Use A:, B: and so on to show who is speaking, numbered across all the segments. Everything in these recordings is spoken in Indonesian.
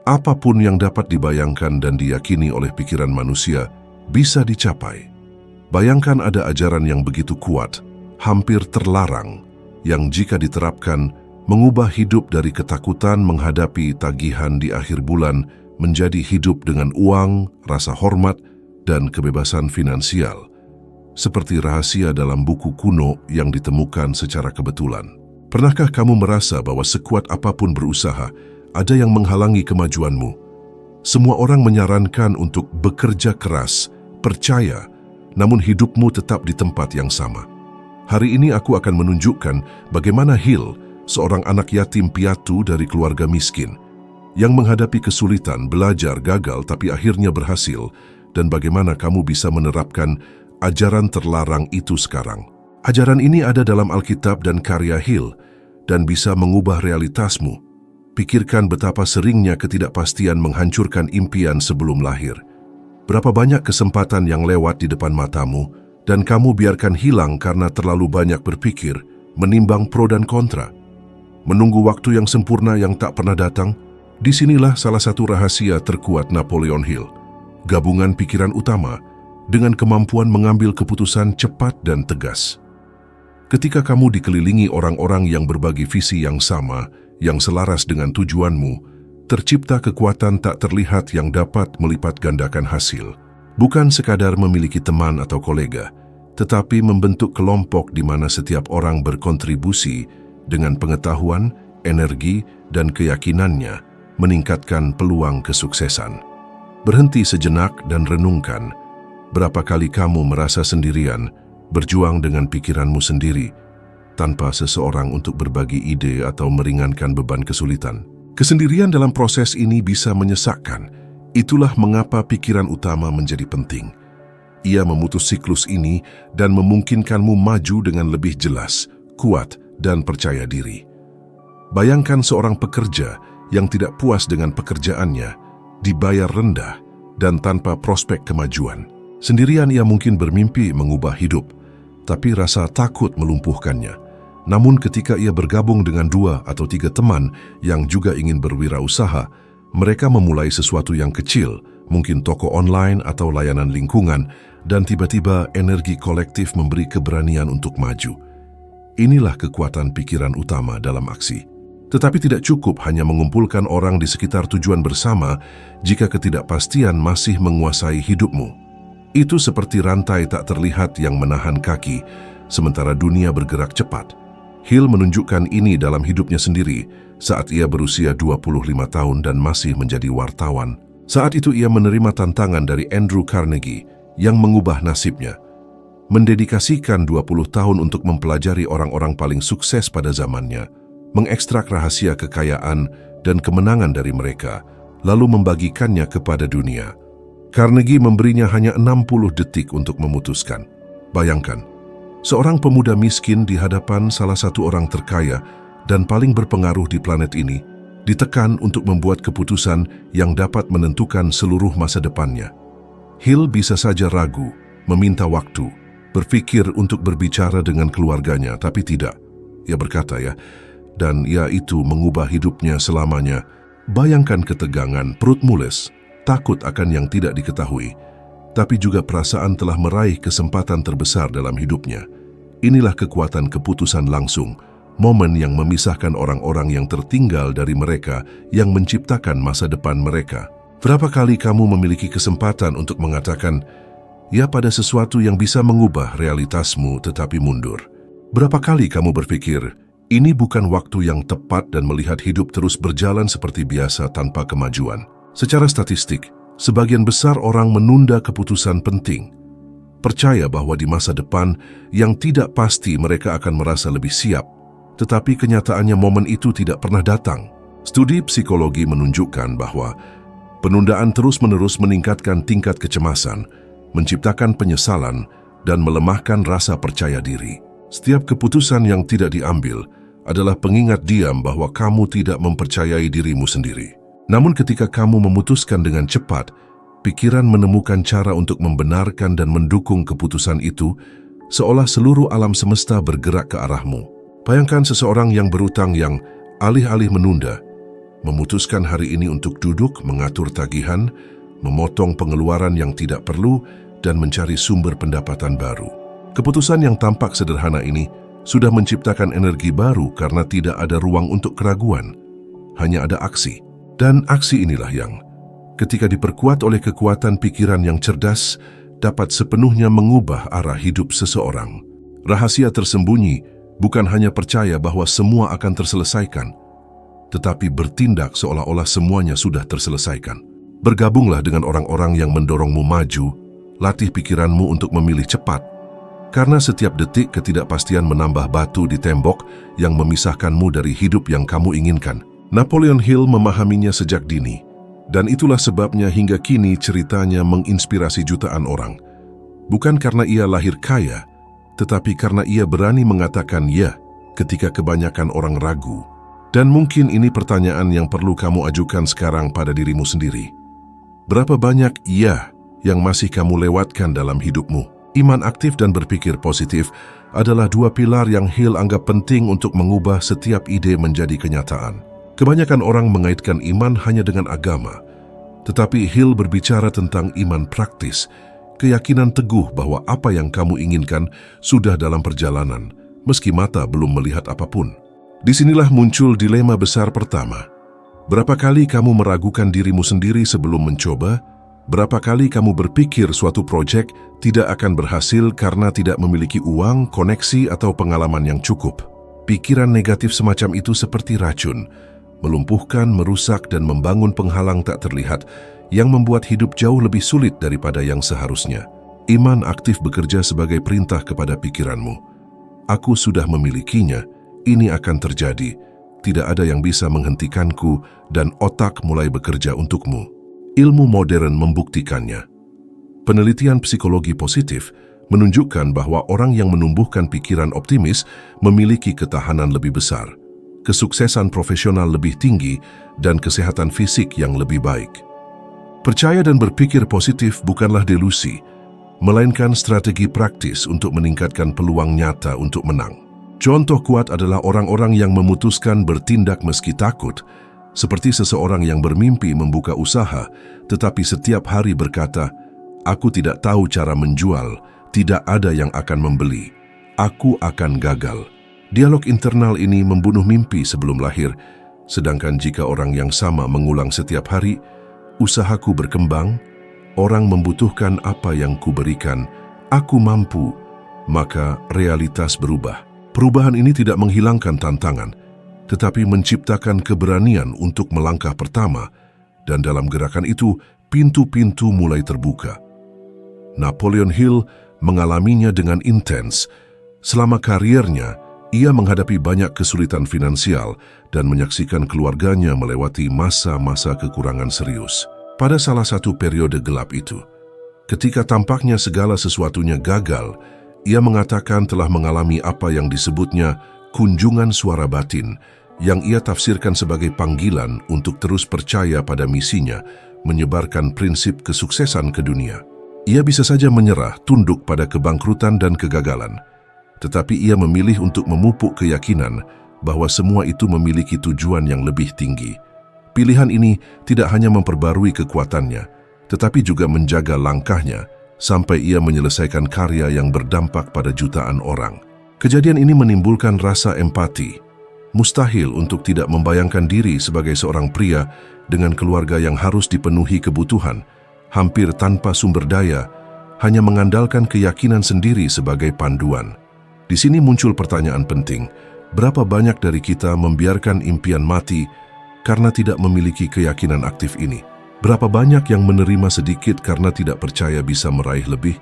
A: apapun yang dapat dibayangkan dan diyakini oleh pikiran manusia bisa dicapai. Bayangkan ada ajaran yang begitu kuat, hampir terlarang, yang jika diterapkan mengubah hidup dari ketakutan menghadapi tagihan di akhir bulan menjadi hidup dengan uang, rasa hormat, dan kebebasan finansial. Seperti rahasia dalam buku kuno yang ditemukan secara kebetulan. Pernahkah kamu merasa bahwa sekuat apapun berusaha, ada yang menghalangi kemajuanmu? Semua orang menyarankan untuk bekerja keras, percaya, namun hidupmu tetap di tempat yang sama. Hari ini aku akan menunjukkan bagaimana Hill, seorang anak yatim piatu dari keluarga miskin, yang menghadapi kesulitan, belajar, gagal, tapi akhirnya berhasil, dan bagaimana kamu bisa menerapkan ajaran terlarang itu sekarang. Ajaran ini ada dalam Alkitab dan karya Hill, dan bisa mengubah realitasmu. Pikirkan betapa seringnya ketidakpastian menghancurkan impian sebelum lahir. Berapa banyak kesempatan yang lewat di depan matamu, dan kamu biarkan hilang karena terlalu banyak berpikir, menimbang pro dan kontra. Menunggu waktu yang sempurna yang tak pernah datang. Disinilah salah satu rahasia terkuat Napoleon Hill. Gabungan pikiran utama dengan kemampuan mengambil keputusan cepat dan tegas. Ketika kamu dikelilingi orang-orang yang berbagi visi yang sama, yang selaras dengan tujuanmu, tercipta kekuatan tak terlihat yang dapat melipat gandakan hasil. Bukan sekadar memiliki teman atau kolega, tetapi membentuk kelompok di mana setiap orang berkontribusi dengan pengetahuan, energi, dan keyakinannya meningkatkan peluang kesuksesan. Berhenti sejenak dan renungkan, berapa kali kamu merasa sendirian, berjuang dengan pikiranmu sendiri, tanpa seseorang untuk berbagi ide atau meringankan beban kesulitan. Kesendirian dalam proses ini bisa menyesakkan. Itulah mengapa pikiran utama menjadi penting. Ia memutus siklus ini dan memungkinkanmu maju dengan lebih jelas, kuat, dan percaya diri. Bayangkan seorang pekerja yang tidak puas dengan pekerjaannya, dibayar rendah, dan tanpa prospek kemajuan. Sendirian ia mungkin bermimpi mengubah hidup, tapi rasa takut melumpuhkannya. Namun ketika ia bergabung dengan 2 atau 3 teman yang juga ingin berwirausaha, mereka memulai sesuatu yang kecil, mungkin toko online atau layanan lingkungan, dan tiba-tiba energi kolektif memberi keberanian untuk maju. Inilah kekuatan pikiran utama dalam aksi. Tetapi tidak cukup hanya mengumpulkan orang di sekitar tujuan bersama jika ketidakpastian masih menguasai hidupmu. Itu seperti rantai tak terlihat yang menahan kaki, sementara dunia bergerak cepat. Hill menunjukkan ini dalam hidupnya sendiri saat ia berusia 25 tahun dan masih menjadi wartawan. Saat itu ia menerima tantangan dari Andrew Carnegie yang mengubah nasibnya. Mendedikasikan 20 tahun untuk mempelajari orang-orang paling sukses pada zamannya, mengekstrak rahasia kekayaan dan kemenangan dari mereka, lalu membagikannya kepada dunia. Carnegie memberinya hanya 60 detik untuk memutuskan. Bayangkan, seorang pemuda miskin di hadapan salah satu orang terkaya dan paling berpengaruh di planet ini, ditekan untuk membuat keputusan yang dapat menentukan seluruh masa depannya. Hill bisa saja ragu, meminta waktu, berpikir untuk berbicara dengan keluarganya, tapi tidak. Ia berkata dan itu mengubah hidupnya selamanya. Bayangkan ketegangan, perut mules, takut akan yang tidak diketahui, tapi juga perasaan telah meraih kesempatan terbesar dalam hidupnya. Inilah kekuatan keputusan langsung, momen yang memisahkan orang-orang yang tertinggal dari mereka yang menciptakan masa depan mereka. Berapa kali kamu memiliki kesempatan untuk mengatakan ya pada sesuatu yang bisa mengubah realitasmu tetapi mundur? Berapa kali kamu berpikir, ini bukan waktu yang tepat dan melihat hidup terus berjalan seperti biasa tanpa kemajuan? Secara statistik, sebagian besar orang menunda keputusan penting. Percaya bahwa di masa depan yang tidak pasti mereka akan merasa lebih siap, tetapi kenyataannya momen itu tidak pernah datang. Studi psikologi menunjukkan bahwa penundaan terus-menerus meningkatkan tingkat kecemasan, menciptakan penyesalan, dan melemahkan rasa percaya diri. Setiap keputusan yang tidak diambil adalah pengingat diam bahwa kamu tidak mempercayai dirimu sendiri. Namun ketika kamu memutuskan dengan cepat, pikiran menemukan cara untuk membenarkan dan mendukung keputusan itu, seolah seluruh alam semesta bergerak ke arahmu. Bayangkan seseorang yang berutang yang alih-alih menunda, memutuskan hari ini untuk duduk, mengatur tagihan, memotong pengeluaran yang tidak perlu, dan mencari sumber pendapatan baru. Keputusan yang tampak sederhana ini sudah menciptakan energi baru karena tidak ada ruang untuk keraguan. Hanya ada aksi. Dan aksi inilah yang, ketika diperkuat oleh kekuatan pikiran yang cerdas, dapat sepenuhnya mengubah arah hidup seseorang. Rahasia tersembunyi bukan hanya percaya bahwa semua akan terselesaikan, tetapi bertindak seolah-olah semuanya sudah terselesaikan. Bergabunglah dengan orang-orang yang mendorongmu maju, latih pikiranmu untuk memilih cepat, karena setiap detik ketidakpastian menambah batu di tembok yang memisahkanmu dari hidup yang kamu inginkan. Napoleon Hill memahaminya sejak dini, dan itulah sebabnya hingga kini ceritanya menginspirasi jutaan orang. Bukan karena ia lahir kaya, tetapi karena ia berani mengatakan ya ketika kebanyakan orang ragu. Dan mungkin ini pertanyaan yang perlu kamu ajukan sekarang pada dirimu sendiri. Berapa banyak ya yang masih kamu lewatkan dalam hidupmu? Iman aktif dan berpikir positif adalah dua pilar yang Hill anggap penting untuk mengubah setiap ide menjadi kenyataan. Kebanyakan orang mengaitkan iman hanya dengan agama, tetapi Hill berbicara tentang iman praktis, keyakinan teguh bahwa apa yang kamu inginkan sudah dalam perjalanan, meski mata belum melihat apapun. Disinilah muncul dilema besar pertama. Berapa kali kamu meragukan dirimu sendiri sebelum mencoba? Berapa kali kamu berpikir suatu proyek tidak akan berhasil karena tidak memiliki uang, koneksi, atau pengalaman yang cukup? Pikiran negatif semacam itu seperti racun, melumpuhkan, merusak, dan membangun penghalang tak terlihat yang membuat hidup jauh lebih sulit daripada yang seharusnya. Iman aktif bekerja sebagai perintah kepada pikiranmu. Aku sudah memilikinya, ini akan terjadi. Tidak ada yang bisa menghentikanku, dan otak mulai bekerja untukmu. Ilmu modern membuktikannya. Penelitian psikologi positif menunjukkan bahwa orang yang menumbuhkan pikiran optimis memiliki ketahanan lebih besar, kesuksesan profesional lebih tinggi, dan kesehatan fisik yang lebih baik. Percaya dan berpikir positif bukanlah delusi, melainkan strategi praktis untuk meningkatkan peluang nyata untuk menang. Contoh kuat adalah orang-orang yang memutuskan bertindak meski takut, seperti seseorang yang bermimpi membuka usaha, tetapi setiap hari berkata, "Aku tidak tahu cara menjual, tidak ada yang akan membeli, aku akan gagal." Dialog internal ini membunuh mimpi sebelum lahir, sedangkan jika orang yang sama mengulang setiap hari, "Usahaku berkembang, orang membutuhkan apa yang kuberikan, aku mampu," maka realitas berubah. Perubahan ini tidak menghilangkan tantangan, tetapi menciptakan keberanian untuk melangkah pertama, dan dalam gerakan itu, pintu-pintu mulai terbuka. Napoleon Hill mengalaminya dengan intens. Selama kariernya, ia menghadapi banyak kesulitan finansial dan menyaksikan keluarganya melewati masa-masa kekurangan serius. Pada salah satu periode gelap itu, ketika tampaknya segala sesuatunya gagal, ia mengatakan telah mengalami apa yang disebutnya kunjungan suara batin, yang ia tafsirkan sebagai panggilan untuk terus percaya pada misinya, menyebarkan prinsip kesuksesan ke dunia. Ia bisa saja menyerah, tunduk pada kebangkrutan dan kegagalan, tetapi ia memilih untuk memupuk keyakinan bahwa semua itu memiliki tujuan yang lebih tinggi. Pilihan ini tidak hanya memperbarui kekuatannya, tetapi juga menjaga langkahnya sampai ia menyelesaikan karya yang berdampak pada jutaan orang. Kejadian ini menimbulkan rasa empati. Mustahil untuk tidak membayangkan diri sebagai seorang pria dengan keluarga yang harus dipenuhi kebutuhan, hampir tanpa sumber daya, hanya mengandalkan keyakinan sendiri sebagai panduan. Di sini muncul pertanyaan penting, berapa banyak dari kita membiarkan impian mati karena tidak memiliki keyakinan aktif ini? Berapa banyak yang menerima sedikit karena tidak percaya bisa meraih lebih?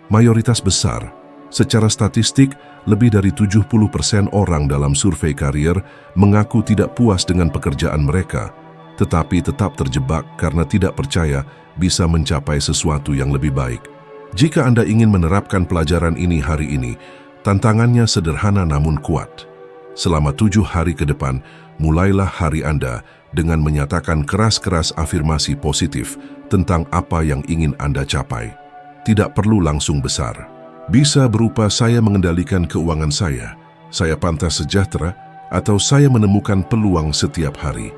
A: Mayoritas besar, secara statistik, lebih dari 70% orang dalam survei karier mengaku tidak puas dengan pekerjaan mereka, tetapi tetap terjebak karena tidak percaya bisa mencapai sesuatu yang lebih baik. Jika Anda ingin menerapkan pelajaran ini hari ini, tantangannya sederhana namun kuat. Selama 7 hari ke depan, mulailah hari Anda dengan menyatakan keras-keras afirmasi positif tentang apa yang ingin Anda capai. Tidak perlu langsung besar. Bisa berupa saya mengendalikan keuangan saya pantas sejahtera, atau saya menemukan peluang setiap hari.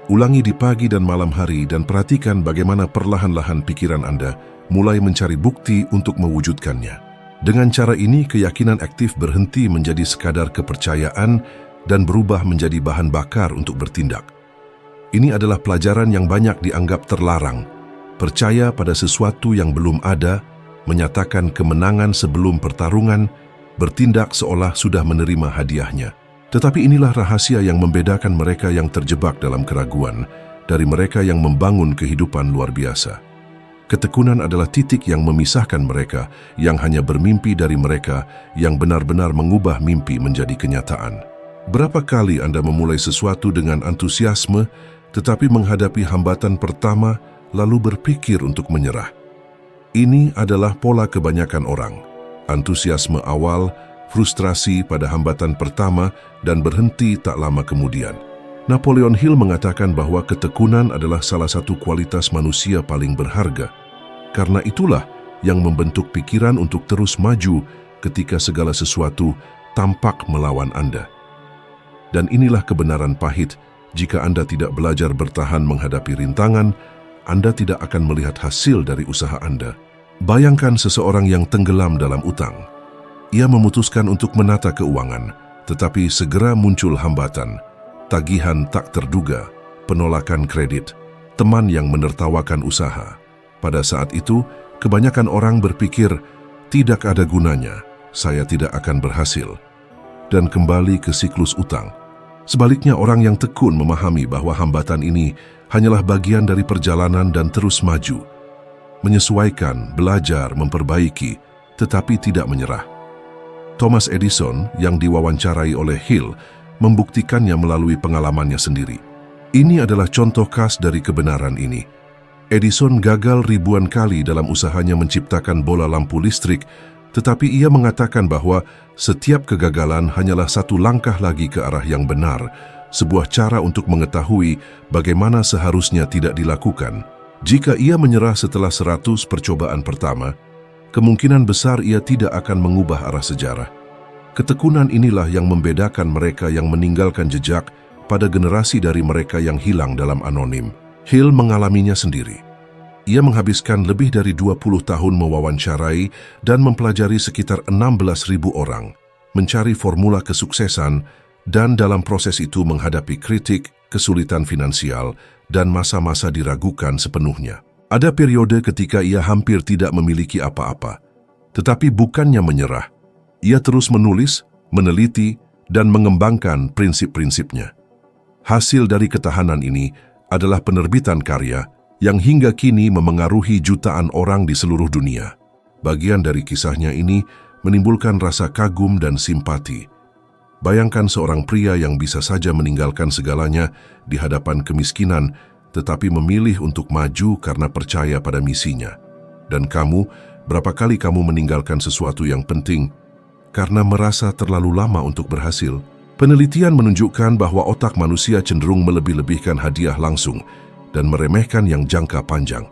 A: Ulangi di pagi dan malam hari dan perhatikan bagaimana perlahan-lahan pikiran Anda mulai mencari bukti untuk mewujudkannya. Dengan cara ini, keyakinan aktif berhenti menjadi sekadar kepercayaan dan berubah menjadi bahan bakar untuk bertindak. Ini adalah pelajaran yang banyak dianggap terlarang. Percaya pada sesuatu yang belum ada, menyatakan kemenangan sebelum pertarungan, bertindak seolah sudah menerima hadiahnya. Tetapi inilah rahasia yang membedakan mereka yang terjebak dalam keraguan dari mereka yang membangun kehidupan luar biasa. Ketekunan adalah titik yang memisahkan mereka yang hanya bermimpi dari mereka yang benar-benar mengubah mimpi menjadi kenyataan. Berapa kali Anda memulai sesuatu dengan antusiasme, tetapi menghadapi hambatan pertama lalu berpikir untuk menyerah? Ini adalah pola kebanyakan orang. Antusiasme awal, frustrasi pada hambatan pertama, dan berhenti tak lama kemudian. Napoleon Hill mengatakan bahwa ketekunan adalah salah satu kualitas manusia paling berharga. Karena itulah yang membentuk pikiran untuk terus maju ketika segala sesuatu tampak melawan Anda. Dan inilah kebenaran pahit, jika Anda tidak belajar bertahan menghadapi rintangan, Anda tidak akan melihat hasil dari usaha Anda. Bayangkan seseorang yang tenggelam dalam utang. Ia memutuskan untuk menata keuangan, tetapi segera muncul hambatan, tagihan tak terduga, penolakan kredit, teman yang menertawakan usaha. Pada saat itu, kebanyakan orang berpikir, tidak ada gunanya, saya tidak akan berhasil, dan kembali ke siklus utang. Sebaliknya, orang yang tekun memahami bahwa hambatan ini hanyalah bagian dari perjalanan dan terus maju, menyesuaikan, belajar, memperbaiki, tetapi tidak menyerah. Thomas Edison yang diwawancarai oleh Hill membuktikannya melalui pengalamannya sendiri. Ini adalah contoh khas dari kebenaran ini. Edison gagal ribuan kali dalam usahanya menciptakan bola lampu listrik, tetapi ia mengatakan bahwa setiap kegagalan hanyalah satu langkah lagi ke arah yang benar, sebuah cara untuk mengetahui bagaimana seharusnya tidak dilakukan. Jika ia menyerah setelah 100 percobaan pertama, kemungkinan besar ia tidak akan mengubah arah sejarah. Ketekunan inilah yang membedakan mereka yang meninggalkan jejak pada generasi dari mereka yang hilang dalam anonim. Hill mengalaminya sendiri. Ia menghabiskan lebih dari 20 tahun mewawancarai dan mempelajari sekitar 16.000 orang, mencari formula kesuksesan, dan dalam proses itu menghadapi kritik, kesulitan finansial, dan masa-masa diragukan sepenuhnya. Ada periode ketika ia hampir tidak memiliki apa-apa, tetapi bukannya menyerah. Ia terus menulis, meneliti, dan mengembangkan prinsip-prinsipnya. Hasil dari ketahanan ini adalah penerbitan karya yang hingga kini memengaruhi jutaan orang di seluruh dunia. Bagian dari kisahnya ini menimbulkan rasa kagum dan simpati. Bayangkan seorang pria yang bisa saja meninggalkan segalanya di hadapan kemiskinan, tetapi memilih untuk maju karena percaya pada misinya. Dan kamu, berapa kali kamu meninggalkan sesuatu yang penting karena merasa terlalu lama untuk berhasil? Penelitian menunjukkan bahwa otak manusia cenderung melebih-lebihkan hadiah langsung dan meremehkan yang jangka panjang.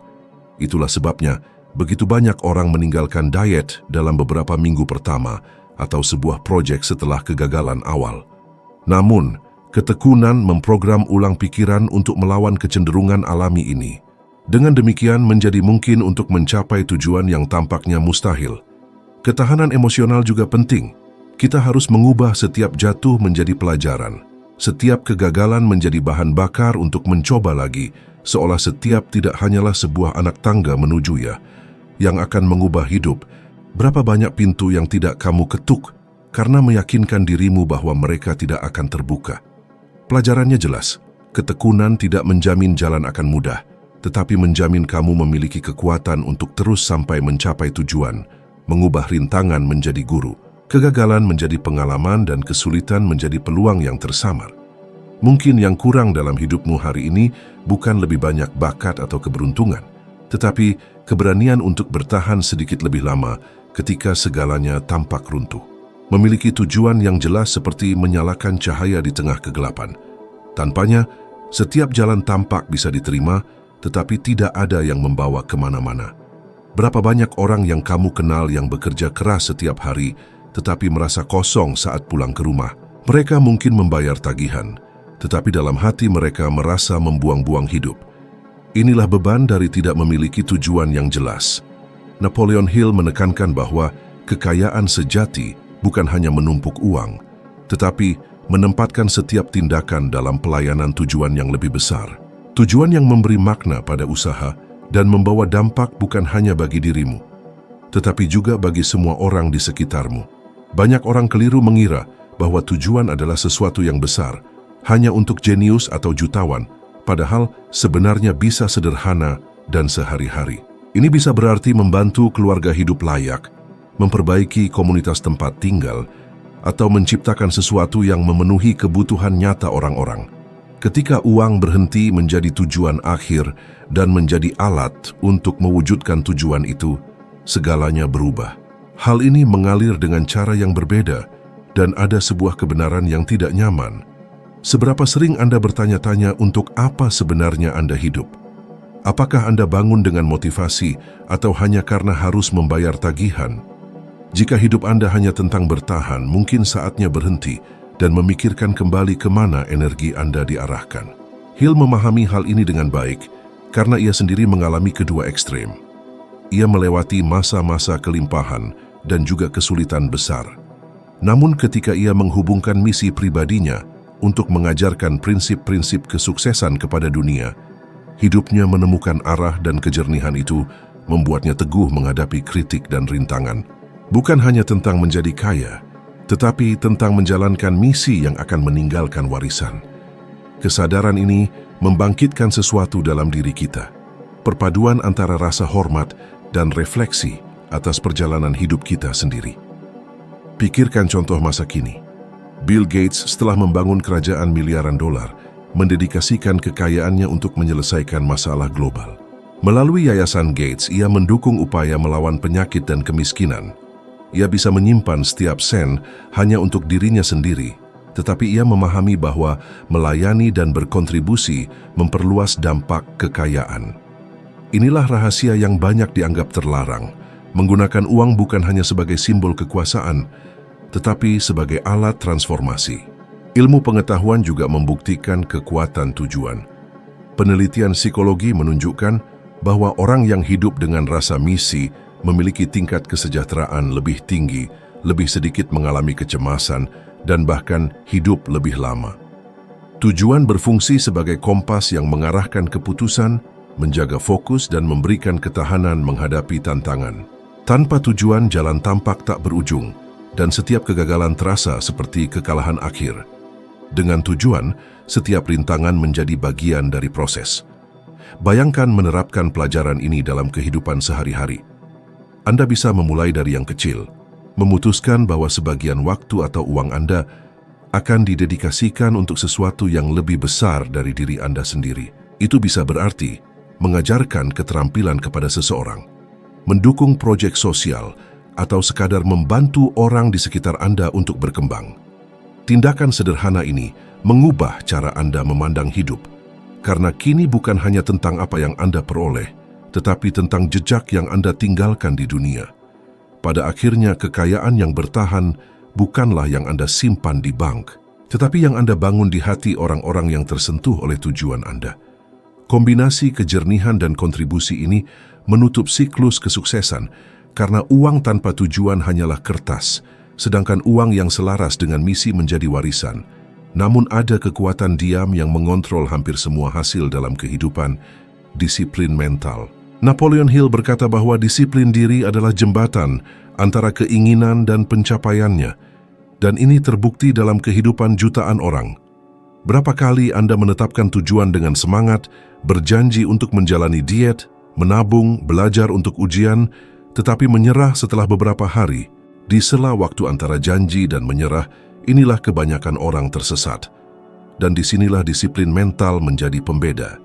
A: Itulah sebabnya begitu banyak orang meninggalkan diet dalam beberapa minggu pertama atau sebuah proyek setelah kegagalan awal. Namun, ketekunan memprogram ulang pikiran untuk melawan kecenderungan alami ini. Dengan demikian menjadi mungkin untuk mencapai tujuan yang tampaknya mustahil. Ketahanan emosional juga penting. Kita harus mengubah setiap jatuh menjadi pelajaran. Setiap kegagalan menjadi bahan bakar untuk mencoba lagi, seolah setiap tidak hanyalah sebuah anak tangga menuju yang akan mengubah hidup. Berapa banyak pintu yang tidak kamu ketuk karena meyakinkan dirimu bahwa mereka tidak akan terbuka. Pelajarannya jelas, ketekunan tidak menjamin jalan akan mudah, tetapi menjamin kamu memiliki kekuatan untuk terus sampai mencapai tujuan, mengubah rintangan menjadi guru, kegagalan menjadi pengalaman, dan kesulitan menjadi peluang yang tersamar. Mungkin yang kurang dalam hidupmu hari ini bukan lebih banyak bakat atau keberuntungan, tetapi keberanian untuk bertahan sedikit lebih lama ketika segalanya tampak runtuh. Memiliki tujuan yang jelas seperti menyalakan cahaya di tengah kegelapan. Tanpanya, setiap jalan tampak bisa diterima, tetapi tidak ada yang membawa kemana-mana. Berapa banyak orang yang kamu kenal yang bekerja keras setiap hari, tetapi merasa kosong saat pulang ke rumah. Mereka mungkin membayar tagihan, tetapi dalam hati mereka merasa membuang-buang hidup. Inilah beban dari tidak memiliki tujuan yang jelas. Napoleon Hill menekankan bahwa kekayaan sejati bukan hanya menumpuk uang, tetapi menempatkan setiap tindakan dalam pelayanan tujuan yang lebih besar. Tujuan yang memberi makna pada usaha dan membawa dampak bukan hanya bagi dirimu, tetapi juga bagi semua orang di sekitarmu. Banyak orang keliru mengira bahwa tujuan adalah sesuatu yang besar, hanya untuk jenius atau jutawan, padahal sebenarnya bisa sederhana dan sehari-hari. Ini bisa berarti membantu keluarga hidup layak, memperbaiki komunitas tempat tinggal, atau menciptakan sesuatu yang memenuhi kebutuhan nyata orang-orang. Ketika uang berhenti menjadi tujuan akhir dan menjadi alat untuk mewujudkan tujuan itu, segalanya berubah. Hal ini mengalir dengan cara yang berbeda dan ada sebuah kebenaran yang tidak nyaman. Seberapa sering Anda bertanya-tanya untuk apa sebenarnya Anda hidup? Apakah Anda bangun dengan motivasi atau hanya karena harus membayar tagihan? Jika hidup Anda hanya tentang bertahan, mungkin saatnya berhenti dan memikirkan kembali kemana energi Anda diarahkan. Hill memahami hal ini dengan baik karena ia sendiri mengalami kedua ekstrem. Ia melewati masa-masa kelimpahan dan juga kesulitan besar. Namun ketika ia menghubungkan misi pribadinya untuk mengajarkan prinsip-prinsip kesuksesan kepada dunia, hidupnya menemukan arah dan kejernihan itu membuatnya teguh menghadapi kritik dan rintangan. Bukan hanya tentang menjadi kaya, tetapi tentang menjalankan misi yang akan meninggalkan warisan. Kesadaran ini membangkitkan sesuatu dalam diri kita. Perpaduan antara rasa hormat dan refleksi atas perjalanan hidup kita sendiri. Pikirkan contoh masa kini. Bill Gates setelah membangun kerajaan miliaran dolar, mendedikasikan kekayaannya untuk menyelesaikan masalah global. Melalui Yayasan Gates, ia mendukung upaya melawan penyakit dan kemiskinan. Ia bisa menyimpan setiap sen hanya untuk dirinya sendiri, tetapi ia memahami bahwa melayani dan berkontribusi memperluas dampak kekayaan. Inilah rahasia yang banyak dianggap terlarang, menggunakan uang bukan hanya sebagai simbol kekuasaan, tetapi sebagai alat transformasi. Ilmu pengetahuan juga membuktikan kekuatan tujuan. Penelitian psikologi menunjukkan bahwa orang yang hidup dengan rasa misi memiliki tingkat kesejahteraan lebih tinggi, lebih sedikit mengalami kecemasan, dan bahkan hidup lebih lama. Tujuan berfungsi sebagai kompas yang mengarahkan keputusan, menjaga fokus, dan memberikan ketahanan menghadapi tantangan. Tanpa tujuan, jalan tampak tak berujung, dan setiap kegagalan terasa seperti kekalahan akhir. Dengan tujuan, setiap rintangan menjadi bagian dari proses. Bayangkan menerapkan pelajaran ini dalam kehidupan sehari-hari. Anda bisa memulai dari yang kecil, memutuskan bahwa sebagian waktu atau uang Anda akan didedikasikan untuk sesuatu yang lebih besar dari diri Anda sendiri. Itu bisa berarti mengajarkan keterampilan kepada seseorang, mendukung proyek sosial, atau sekadar membantu orang di sekitar Anda untuk berkembang. Tindakan sederhana ini mengubah cara Anda memandang hidup, karena kini bukan hanya tentang apa yang Anda peroleh, tetapi tentang jejak yang Anda tinggalkan di dunia. Pada akhirnya, kekayaan yang bertahan bukanlah yang Anda simpan di bank, tetapi yang Anda bangun di hati orang-orang yang tersentuh oleh tujuan Anda. Kombinasi kejernihan dan kontribusi ini menutup siklus kesuksesan, karena uang tanpa tujuan hanyalah kertas, sedangkan uang yang selaras dengan misi menjadi warisan. Namun ada kekuatan diam yang mengontrol hampir semua hasil dalam kehidupan, disiplin mental. Napoleon Hill berkata bahwa disiplin diri adalah jembatan antara keinginan dan pencapaiannya, dan ini terbukti dalam kehidupan jutaan orang. Berapa kali Anda menetapkan tujuan dengan semangat, berjanji untuk menjalani diet, menabung, belajar untuk ujian, tetapi menyerah setelah beberapa hari? Di sela waktu antara janji dan menyerah, inilah kebanyakan orang tersesat. Dan disinilah disiplin mental menjadi pembeda.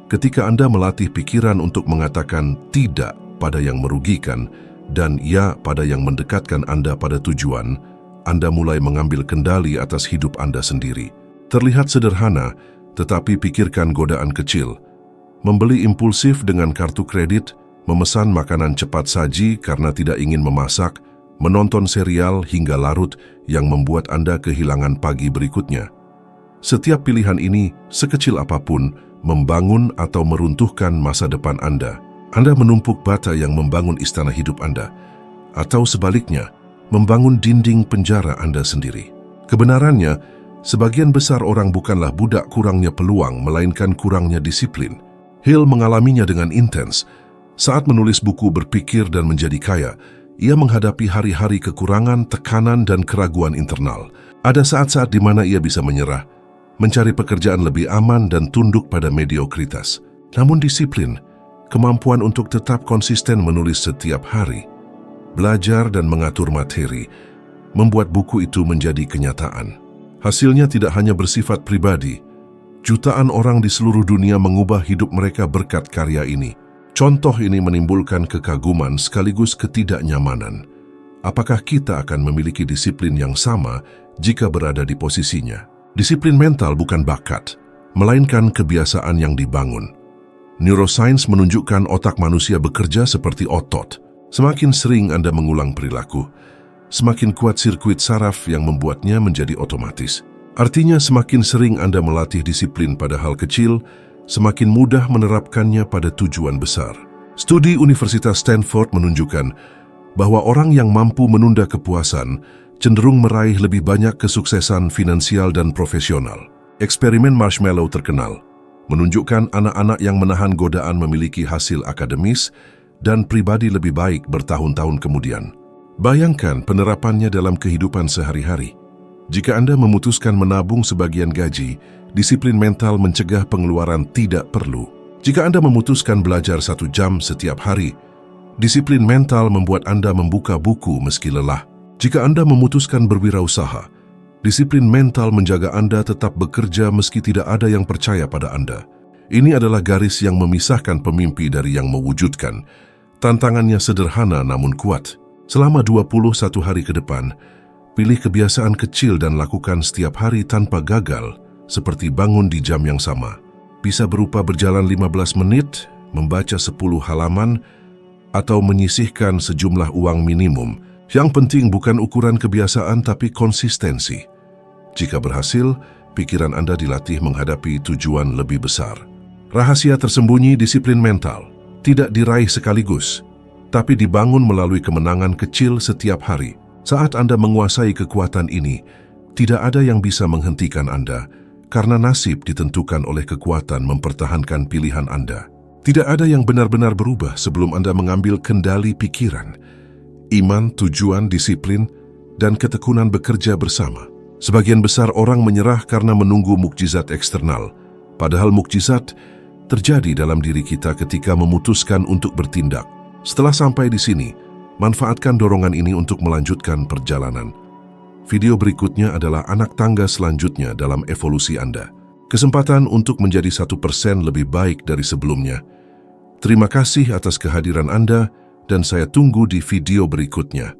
A: Ketika Anda melatih pikiran untuk mengatakan tidak pada yang merugikan dan ya pada yang mendekatkan Anda pada tujuan, Anda mulai mengambil kendali atas hidup Anda sendiri. Terlihat sederhana, tetapi pikirkan godaan kecil. Membeli impulsif dengan kartu kredit, memesan makanan cepat saji karena tidak ingin memasak, menonton serial hingga larut yang membuat Anda kehilangan pagi berikutnya. Setiap pilihan ini, sekecil apapun, membangun atau meruntuhkan masa depan Anda. Anda menumpuk bata yang membangun istana hidup Anda, atau sebaliknya, membangun dinding penjara Anda sendiri. Kebenarannya, sebagian besar orang bukanlah budak kurangnya peluang, melainkan kurangnya disiplin. Hill mengalaminya dengan intens. Saat menulis buku Berpikir dan Menjadi Kaya, ia menghadapi hari-hari kekurangan, tekanan, dan keraguan internal. Ada saat-saat di mana ia bisa menyerah, mencari pekerjaan lebih aman dan tunduk pada mediokritas. Namun disiplin, kemampuan untuk tetap konsisten menulis setiap hari, belajar dan mengatur materi, membuat buku itu menjadi kenyataan. Hasilnya tidak hanya bersifat pribadi. Jutaan orang di seluruh dunia mengubah hidup mereka berkat karya ini. Contoh ini menimbulkan kekaguman sekaligus ketidaknyamanan. Apakah kita akan memiliki disiplin yang sama jika berada di posisinya? Disiplin mental bukan bakat, melainkan kebiasaan yang dibangun. Neuroscience menunjukkan otak manusia bekerja seperti otot. Semakin sering Anda mengulang perilaku, semakin kuat sirkuit saraf yang membuatnya menjadi otomatis. Artinya, semakin sering Anda melatih disiplin pada hal kecil, semakin mudah menerapkannya pada tujuan besar. Studi Universitas Stanford menunjukkan bahwa orang yang mampu menunda kepuasan cenderung meraih lebih banyak kesuksesan finansial dan profesional. Eksperimen marshmallow terkenal menunjukkan anak-anak yang menahan godaan memiliki hasil akademis dan pribadi lebih baik bertahun-tahun kemudian. Bayangkan penerapannya dalam kehidupan sehari-hari. Jika Anda memutuskan menabung sebagian gaji, disiplin mental mencegah pengeluaran tidak perlu. Jika Anda memutuskan belajar 1 jam setiap hari, disiplin mental membuat Anda membuka buku meski lelah. Jika Anda memutuskan berwirausaha, disiplin mental menjaga Anda tetap bekerja meski tidak ada yang percaya pada Anda. Ini adalah garis yang memisahkan pemimpi dari yang mewujudkan. Tantangannya sederhana namun kuat. Selama 21 hari ke depan, pilih kebiasaan kecil dan lakukan setiap hari tanpa gagal, seperti bangun di jam yang sama. Bisa berupa berjalan 15 menit, membaca 10 halaman, atau menyisihkan sejumlah uang minimum. Yang penting bukan ukuran kebiasaan tapi konsistensi. Jika berhasil, pikiran Anda dilatih menghadapi tujuan lebih besar. Rahasia tersembunyi disiplin mental tidak diraih sekaligus, tapi dibangun melalui kemenangan kecil setiap hari. Saat Anda menguasai kekuatan ini, tidak ada yang bisa menghentikan Anda, karena nasib ditentukan oleh kekuatan mempertahankan pilihan Anda. Tidak ada yang benar-benar berubah sebelum Anda mengambil kendali pikiran, iman, tujuan, disiplin, dan ketekunan bekerja bersama. Sebagian besar orang menyerah karena menunggu mukjizat eksternal, padahal mukjizat terjadi dalam diri kita ketika memutuskan untuk bertindak. Setelah sampai di sini, manfaatkan dorongan ini untuk melanjutkan perjalanan. Video berikutnya adalah anak tangga selanjutnya dalam evolusi Anda. Kesempatan untuk menjadi 1% lebih baik dari sebelumnya. Terima kasih atas kehadiran Anda dan saya tunggu di video berikutnya.